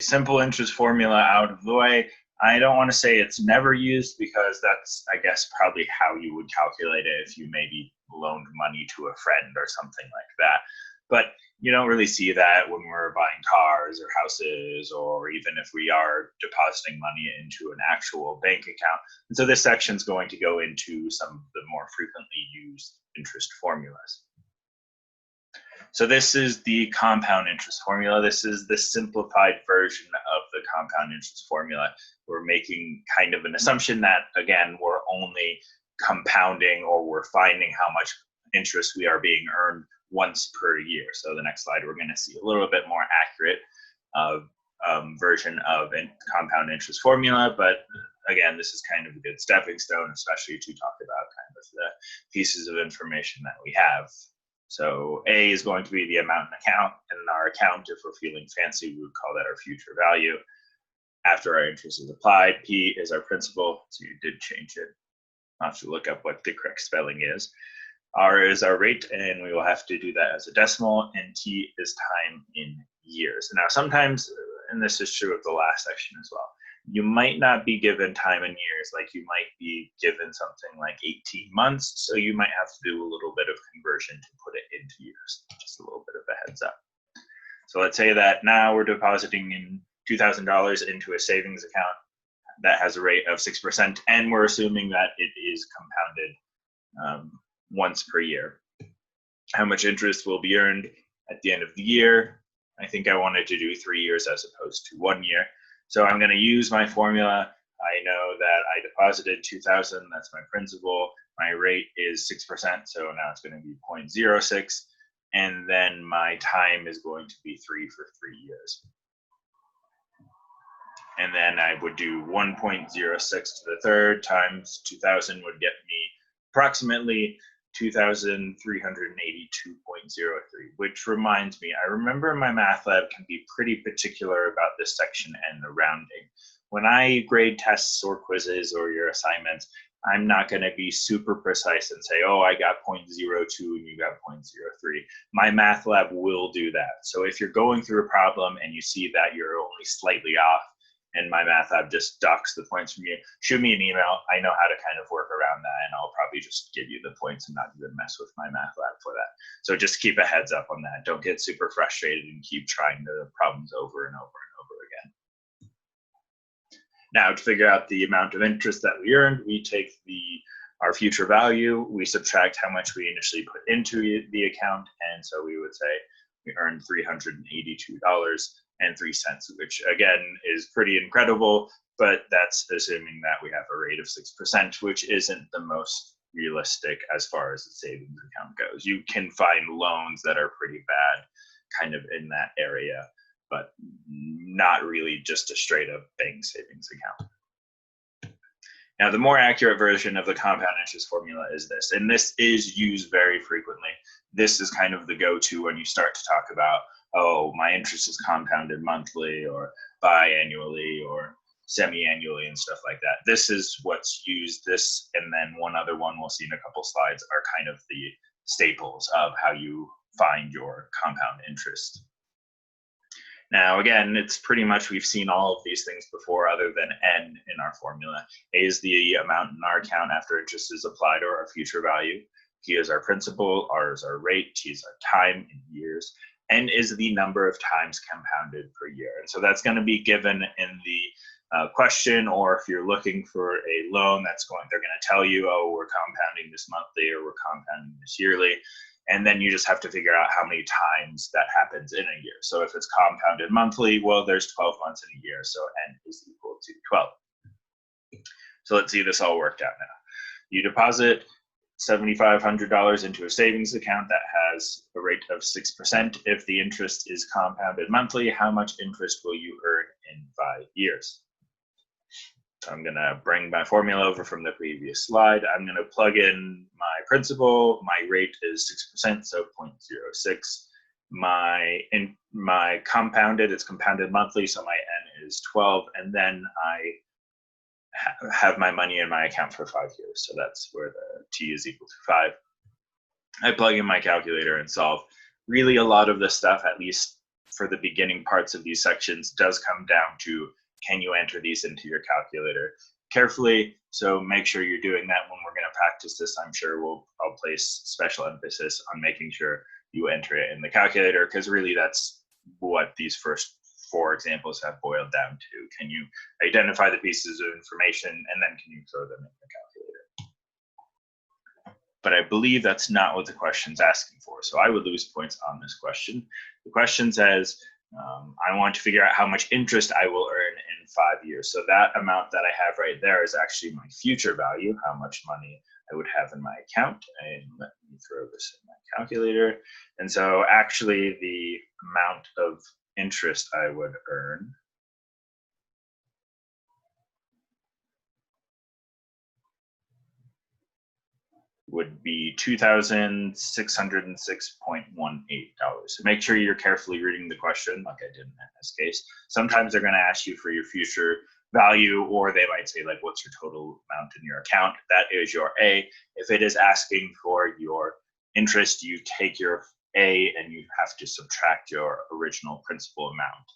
simple interest formula out of the way. I don't want to say it's never used because that's, I guess, probably how you would calculate it if you maybe loaned money to a friend or something like that. But you don't really see that when we're buying cars or houses, or even if we are depositing money into an actual bank account. And so this section is going to go into some of the more frequently used interest formulas. So this is the compound interest formula. This is the simplified version of the compound interest formula. We're making kind of an assumption that, again, we're only compounding, or we're finding how much interest we are being earned once per year. So the next slide, we're going to see a little bit more accurate version of a compound interest formula. But again, this is kind of a good stepping stone, especially to talk about kind of the pieces of information that we have. So A is going to be the amount in account, and in our account, if we're feeling fancy, we would call that our future value after our interest is applied. P is our principal, so you did change it. I'll have to look up what the correct spelling is. R is our rate, and we will have to do that as a decimal, and T is time in years. Now, sometimes, and this is true of the last section as well, you might not be given time in years, like you might be given something like 18 months, so you might have to do a little bit of conversion to put it into years. Just a little bit of a heads up. So let's say that now we're depositing in $2,000 into a savings account that has a rate of 6%, and we're assuming that it is compounded once per year. How much interest will be earned at the end of the year? I think I wanted to do 3 years as opposed to 1 year. So I'm going to use my formula. I know that I deposited 2,000, that's my principal. My rate is 6%, so now it's going to be 0.06. And then my time is going to be 3 for 3 years. And then I would do 1.06 to the third times 2,000 would get me approximately 2,382.03, which reminds me, I remember my math lab can be pretty particular about this section and the rounding. When I grade tests or quizzes or your assignments, I'm not going to be super precise and say, oh, I got 0.02 and you got 0.03. My math lab will do that. So if you're going through a problem and you see that you're only slightly off, and my math lab just ducks the points from you, shoot me an email. I know how to kind of work around that, and I'll probably just give you the points and not even mess with my math lab for that. So just keep a heads up on that. Don't get super frustrated and keep trying the problems over and over and over again. Now, to figure out the amount of interest that we earned, we take our future value, we subtract how much we initially put into the account, and so we would say we earned $382.03, which again is pretty incredible, but that's assuming that we have a rate of 6%, which isn't the most realistic as far as the savings account goes. You can find loans that are pretty bad kind of in that area, but not really just a straight up bank savings account. Now, the more accurate version of the compound interest formula is this, and this is used very frequently. This is kind of the go-to when you start to talk about, oh, my interest is compounded monthly or biannually or semi-annually and stuff like that. This is what's used. This and then one other one we'll see in a couple slides are kind of the staples of how you find your compound interest. Now, again, it's pretty much, we've seen all of these things before other than N in our formula. A is the amount in our account after interest is applied, or our future value. P is our principal, R is our rate, T is our time in years, N is the number of times compounded per year. And so that's going to be given in the question, or if you're looking for a loan, they're going to tell you, oh, we're compounding this monthly or we're compounding this yearly. And then you just have to figure out how many times that happens in a year. So if it's compounded monthly, well, there's 12 months in a year, so N is equal to 12. So let's see this all worked out now. You deposit $7,500 into a savings account that has a rate of 6%. If the interest is compounded monthly, how much interest will you earn in 5 years? So I'm going to bring my formula over from the previous slide. I'm going to plug in my principal. My rate is 6%, so 0.06. My compounded, it's compounded monthly, so my N is 12. And then I have my money in my account for 5 years. So that's where the T is equal to 5. I plug in my calculator and solve. Really, a lot of this stuff, at least for the beginning parts of these sections does come down to, can you enter these into your calculator carefully? So make sure you're doing that when we're going to practice this. I'm sure I'll place special emphasis on making sure you enter it in the calculator, because really that's what these first 4 examples have boiled down to. Can you identify the pieces of information, and then can you throw them in the calculator? But I believe that's not what the question's asking for, so I would lose points on this question. The question says, I want to figure out how much interest I will earn in 5 years. So that amount that I have right there is actually my future value, how much money I would have in my account. And let me throw this in my calculator. And so actually the amount of interest I would earn would be $2,606.18. So make sure you're carefully reading the question, like I did in this case. Sometimes they're going to ask you for your future value, or they might say, like, what's your total amount in your account? That is your A. If it is asking for your interest, you take your A and you have to subtract your original principal amount.